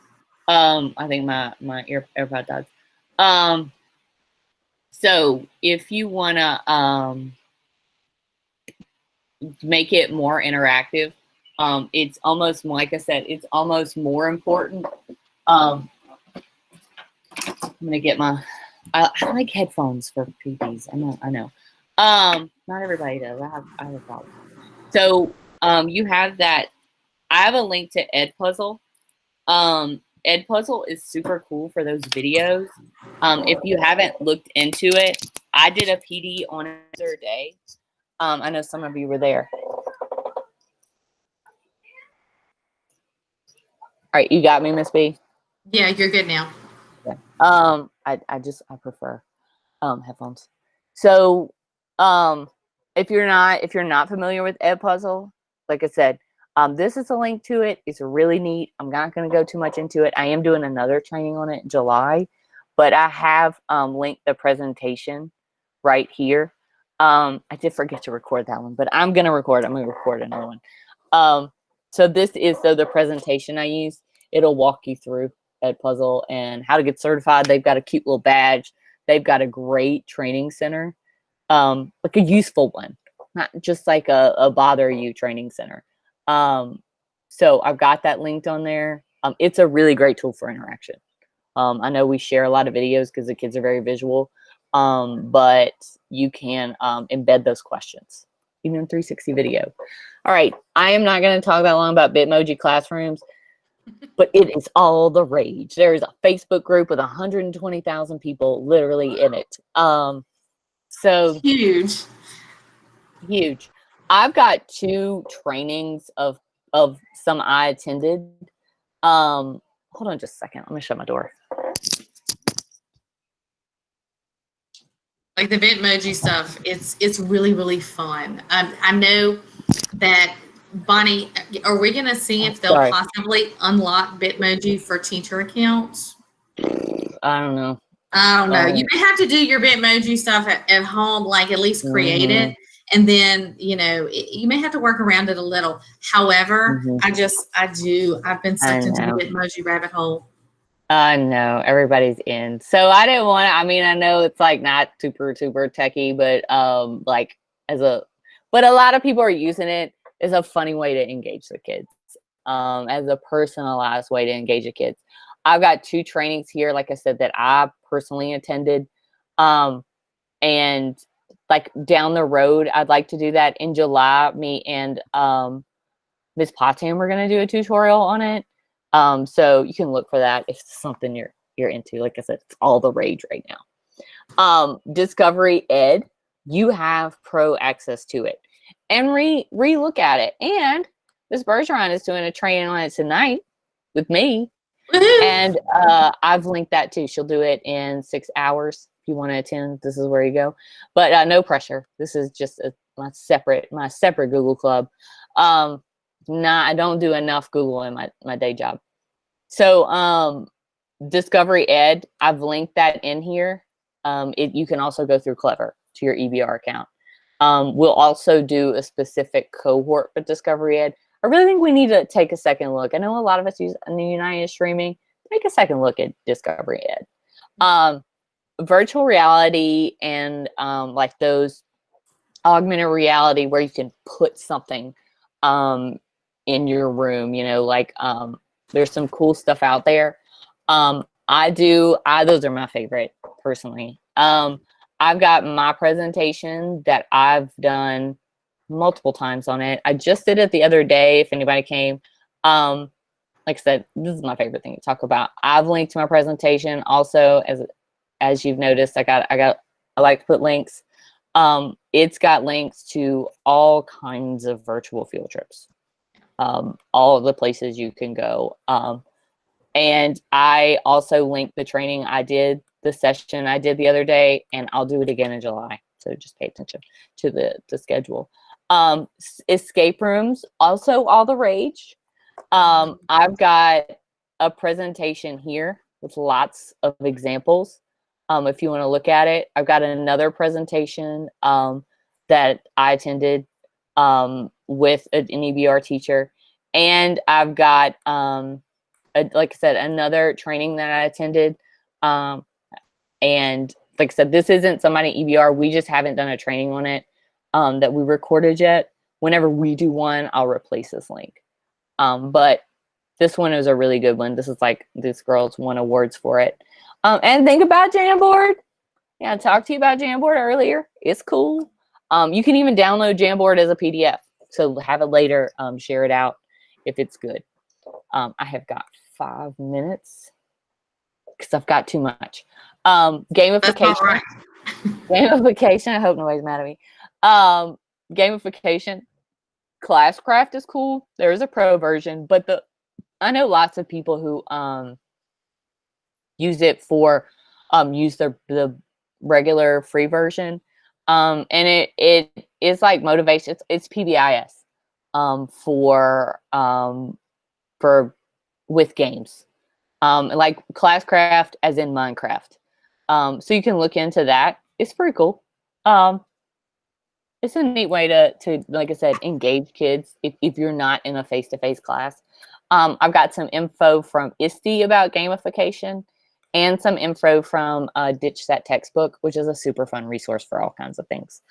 Speaker 1: I think my AirPod died. So if you wanna make it more interactive, it's almost, like I said, it's almost more important. I'm gonna get I like headphones for PPs. I know. Not everybody does. I have a problem. So you have that. I have a link to Edpuzzle. Edpuzzle is super cool for those videos. If you haven't looked into it, I did a PD on it the other day. I know some of you were there. All right, you got me, Miss B?
Speaker 2: Yeah, you're good now.
Speaker 1: Yeah. I prefer headphones. So if you're not familiar with Edpuzzle, like I said, this is a link to it. It's really neat. I'm not going to go too much into it. I am doing another training on it in July, but I have linked the presentation right here. I did forget to record that one, but I'm going to record another one. So this is the presentation I use. It'll walk you through Edpuzzle and how to get certified. They've got a cute little badge. They've got a great training center, like a useful one, not just like a bother you training center. So I've got that linked on there. It's a really great tool for interaction. I know we share a lot of videos because the kids are very visual, but you can embed those questions, even in 360 video. All right, I am not going to talk that long about Bitmoji Classrooms, but it is all the rage. There is a Facebook group with 120,000 people literally in it. So
Speaker 2: huge.
Speaker 1: I've got 2 trainings of some I attended. Hold on just a second. Let me shut my door.
Speaker 2: Like the Bitmoji stuff, it's really, really fun. I know that, Bonnie, are we going to see if they'll possibly unlock Bitmoji for teacher accounts?
Speaker 1: I don't know.
Speaker 2: You may have to do your Bitmoji stuff at home, like at least create it. And then, you may have to work around it a little. However, I've been sucked into the Bitmoji rabbit hole.
Speaker 1: I know everybody's in. So I didn't want to, I know it's not super, super techy, but but a lot of people are using it as a funny way to engage the kids, as a personalized way to engage the kids. I've got 2 trainings here, like I said, that I personally attended. And down the road, I'd like to do that in July. Me and Ms. Potham, we're going to do a tutorial on it. So you can look for that if it's something you're into. Like I said, it's all the rage right now. Discovery Ed, you have pro access to it. And re-look at it. And Ms. Bergeron is doing a training on it tonight.
Speaker 4: with me.
Speaker 2: Woohoo!
Speaker 4: And I've linked that too. She'll do it in 6 hours. If you want to attend, this is where you go. But no pressure. This is just my separate Google Club. I don't do enough Google in my day job. So Discovery Ed, I've linked that in here. You can also go through Clever to your EBR account. We'll also do a specific cohort for Discovery Ed. I really think we need to take a second look. I know a lot of us use United Streaming. Take a second look at Discovery Ed. Virtual reality and like those augmented reality where you can put something in your room, like there's some cool stuff out there. Those are my favorite personally. I've got my presentation that I've done multiple times on it. I just did it the other day if anybody came. Like I said, this is my favorite thing to talk about. I've linked to my presentation also. As you've noticed, I like to put links. It's got links to all kinds of virtual field trips, all of the places you can go. And I also linked the training the session I did the other day, and I'll do it again in July. So just pay attention to the schedule. Escape rooms, also all the rage. I've got a presentation here with lots of examples. If you want to look at it, I've got another presentation that I attended with an EBR teacher, and I've got like I said, another training that I attended. And like I said, this isn't somebody EBR. We just haven't done a training on it that we recorded yet. Whenever we do one, I'll replace this link. But this one is a really good one. This is like, this girl's won awards for it. And think about Jamboard. Yeah, I talked to you about Jamboard earlier. It's cool. You can even download Jamboard as a PDF. So have it later, share it out if it's good. I have got 5 minutes because I've got too much. Gamification.
Speaker 2: Right.
Speaker 4: Gamification. I hope nobody's mad at me. Gamification. Classcraft is cool. There is a pro version, but I know lots of people who use it for use the regular free version. And it is like motivation. It's PBIS for with games. Like Classcraft as in Minecraft. So you can look into that. It's pretty cool. It's a neat way to like I said, engage kids if you're not in a face-to-face class. I've got some info from ISTE about gamification and some info from Ditch That Textbook, which is a super fun resource for all kinds of things.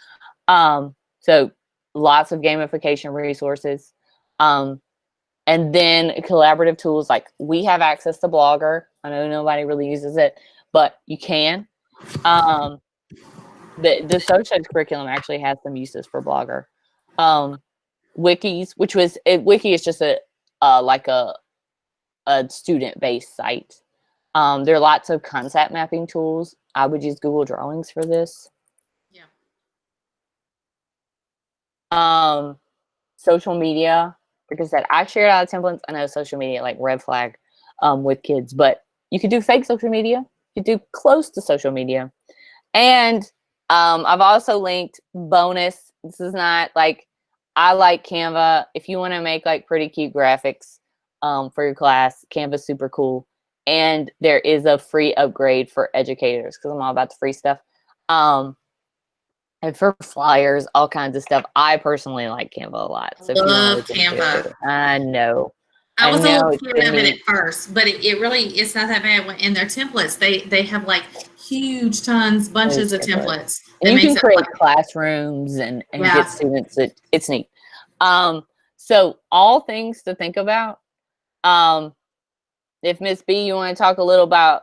Speaker 4: So lots of gamification resources. And then collaborative tools, like we have access to Blogger. I know nobody really uses it, but you can. The social studies curriculum actually has some uses for Blogger. Wikis, Wiki is just like a student-based site. There are lots of concept mapping tools. I would use Google Drawings for this.
Speaker 2: Yeah.
Speaker 4: Social media. Like I said, I shared out of templates. I know social media, like red flag with kids, but you could do fake social media. You could do close to social media. And I've also linked bonus. This is not like, I like Canva. If you want to make like pretty cute graphics for your class, Canva's super cool. And there is a free upgrade for educators because I'm all about the free stuff. And for flyers, all kinds of stuff. I personally like Canva a lot. So
Speaker 2: Love Canva.
Speaker 4: I know.
Speaker 2: I was a little scared of it at first, but it's not that bad. In their templates, they have like huge bunches of templates.
Speaker 4: And you can create classrooms and get students. It's neat. So all things to think about. If Miss B, you want to talk a little about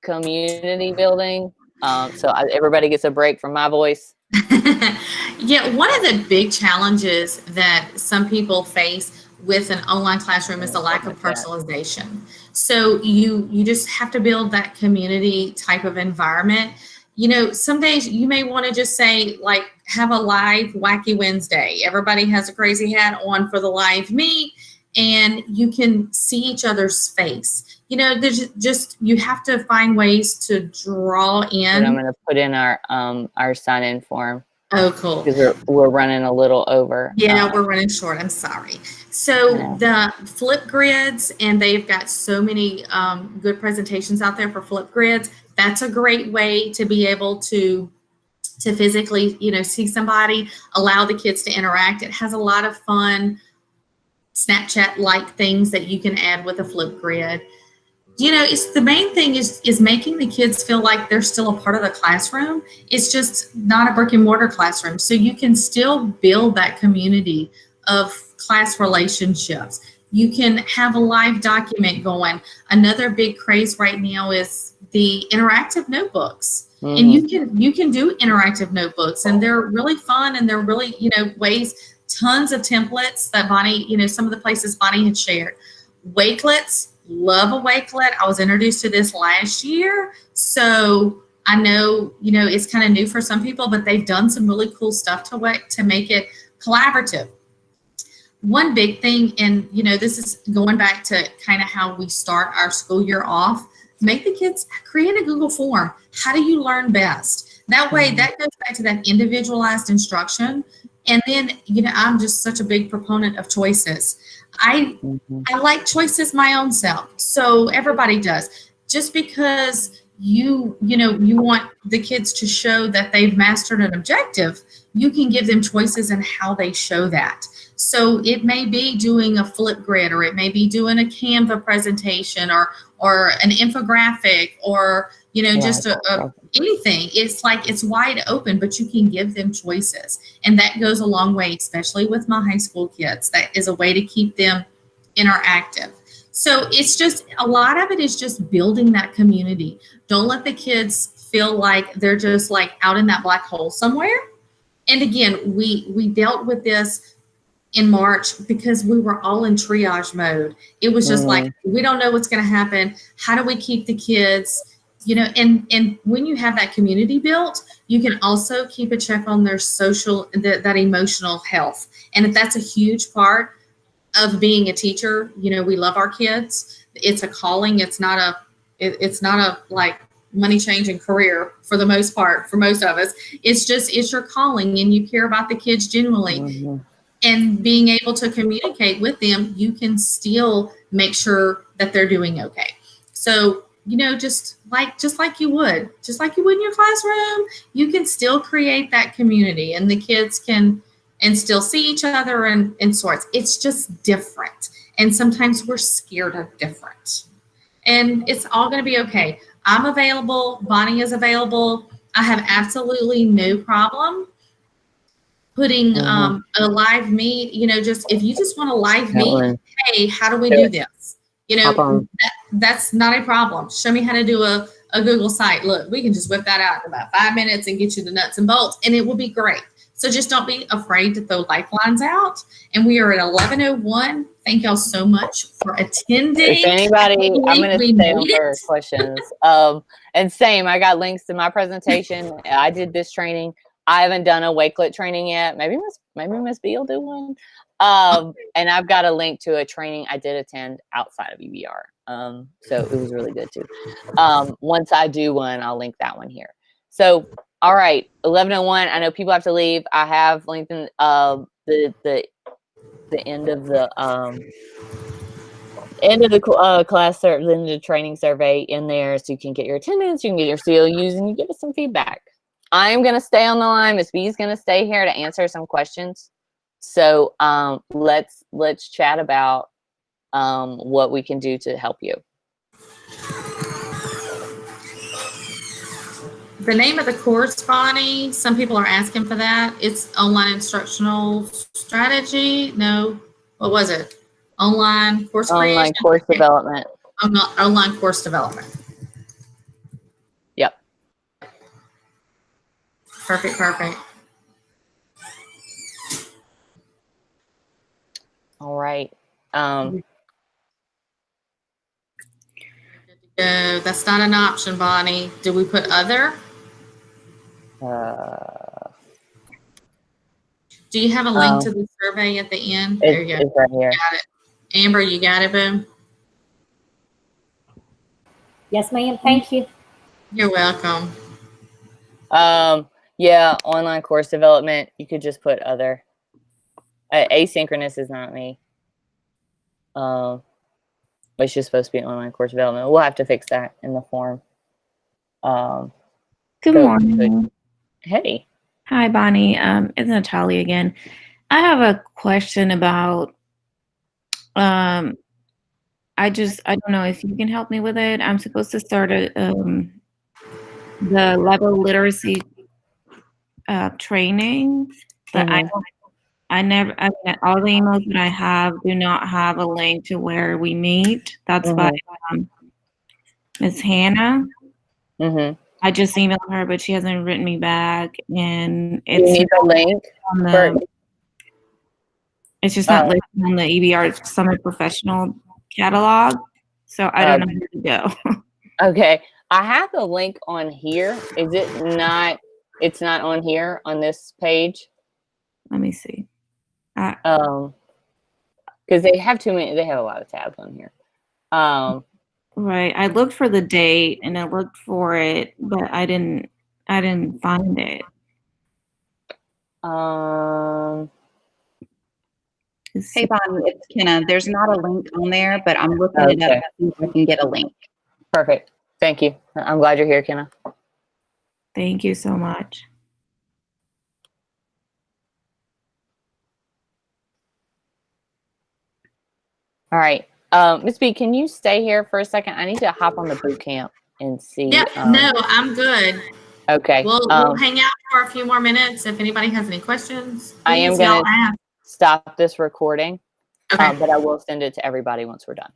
Speaker 4: community building, so everybody gets a break from my voice.
Speaker 2: Yeah, one of the big challenges that some people face with an online classroom is the lack of personalization. So you just have to build that community type of environment. Some days you may want to just say, like, have a live Wacky Wednesday. Everybody has a crazy hat on for the live meet, and you can see each other's face. You know, there's just, you have to find ways to draw in.
Speaker 4: And I'm going to put in our sign-in form.
Speaker 2: Oh, cool.
Speaker 4: Because we're running a little over.
Speaker 2: Yeah, we're running short. I'm sorry. So the flip grids, and they've got so many good presentations out there for flip grids. That's a great way to be able to physically, you know, see somebody, allow the kids to interact. It has a lot of fun Snapchat-like things that you can add with a flip grid. You know, it's the main thing is making the kids feel like they're still a part of the classroom. It's just not a brick and mortar classroom. So you can still build that community of class relationships. You can have a live document going. Another big craze right now is the interactive notebooks. And you can do interactive notebooks, and they're really fun, and they're really, you know, ways, tons of templates that Bonnie, you know, some of the places Bonnie had shared. Wakelets, love a Wakelet. I was introduced to this last year, so I know, you know, it's kind of new for some people, but they've done some really cool stuff to make it collaborative. One big thing, and you know, this is going back to kind of how we start our school year off, make the kids create a Google form. How do you learn best? That way, that goes back to that individualized instruction. And then, you know, I'm just such a big proponent of choices. I like choices my own self. So everybody does. Just because you want the kids to show that they've mastered an objective, you can give them choices in how they show that. So it may be doing a flip grid, or it may be doing a Canva presentation, or an infographic, or, you know, just anything. It's like, it's wide open, but you can give them choices. And that goes a long way, especially with my high school kids. That is a way to keep them interactive. So it's just, a lot of it is just building that community. Don't let the kids feel like they're just like out in that black hole somewhere. And again, we dealt with this in March because we were all in triage mode. It was just like, we don't know what's going to happen. How do we keep the kids, you know, and when you have that community built, you can also keep a check on their social, that emotional health. And if that's a huge part of being a teacher, you know, we love our kids. It's a calling. It's not a like money changing career for the most part, for most of us. It's your calling, and you care about the kids genuinely. And being able to communicate with them, you can still make sure that they're doing okay. So, you know, just like you would in your classroom, you can still create that community, and the kids can and still see each other and sorts. It's just different. And sometimes we're scared of different. And it's all going to be okay. I'm available. Bonnie is available. I have absolutely no problem putting a live meet, you know, just if you just want a live meet, hey, how do we do this? You know, that's not a problem. Show me how to do a Google site. Look, we can just whip that out in about 5 minutes and get you the nuts and bolts, and it will be great. So just don't be afraid to throw lifelines out. And we are at 11:01. Thank y'all so much for attending.
Speaker 4: If anybody, I'm going to stay on for questions. And same, I got links to my presentation. I did this training. I haven't done a Wakelet training yet. Maybe Miss B will do one. And I've got a link to a training I did attend outside of UBR. So it was really good too. Once I do one, I'll link that one here. So, all right, 11:01. I know people have to leave. I have linked in the end of the class, the end of the training survey in there, so you can get your attendance, you can get your CLUs, and you give us some feedback. I am going to stay on the line. Miss B is going to stay here to answer some questions. So let's chat about what we can do to help you.
Speaker 2: The name of the course, Bonnie, some people are asking for that. It's Online Instructional Strategy. No, what was it? Online course creation?
Speaker 4: Online course development.
Speaker 2: Online course development.
Speaker 4: Yep.
Speaker 2: Perfect.
Speaker 4: All right.
Speaker 2: That's not an option, Bonnie. Do we put other? Do you have a link to the survey at the end? There you go.
Speaker 4: It's right here.
Speaker 2: Got it. Amber, you got it, boo?
Speaker 5: Yes, ma'am. Thank you.
Speaker 2: You're welcome.
Speaker 4: Yeah, online course development. You could just put other. Asynchronous is not me. It's just supposed to be online course development. We'll have to fix that in the form.
Speaker 6: Good morning.
Speaker 4: Hey.
Speaker 6: Hi, Bonnie. It's Natalia again. I have a question about, I don't know if you can help me with it. I'm supposed to start the level literacy training, but I mean, all the emails that I have do not have a link to where we meet. That's by Ms. Hannah. I just emailed her, but she hasn't written me back, and
Speaker 4: You need the link.
Speaker 6: It's just not listed on the EBR Summit Professional catalog, so I don't know where to go.
Speaker 4: Okay, I have the link on here. Is it not? It's not on here on this page.
Speaker 6: Let me see.
Speaker 4: Because they have too many. They have a lot of tabs on here.
Speaker 6: Right. I looked for the date and I looked for it, but I didn't find it.
Speaker 7: Hey, Bonnie, it's Kenna. There's not a link on there, but I'm looking it up to see if I can get a link.
Speaker 4: Perfect. Thank you. I'm glad you're here, Kenna.
Speaker 6: Thank you so much.
Speaker 4: All right. Ms. B, can you stay here for a second? I need to hop on the boot camp and see.
Speaker 2: Yeah, no, I'm good.
Speaker 4: Okay.
Speaker 2: We'll hang out for a few more minutes. If anybody has any questions,
Speaker 4: I am
Speaker 2: please, y'all
Speaker 4: going to
Speaker 2: ask.
Speaker 4: stop this recording,
Speaker 2: Okay.
Speaker 4: but I will send it to everybody once we're done.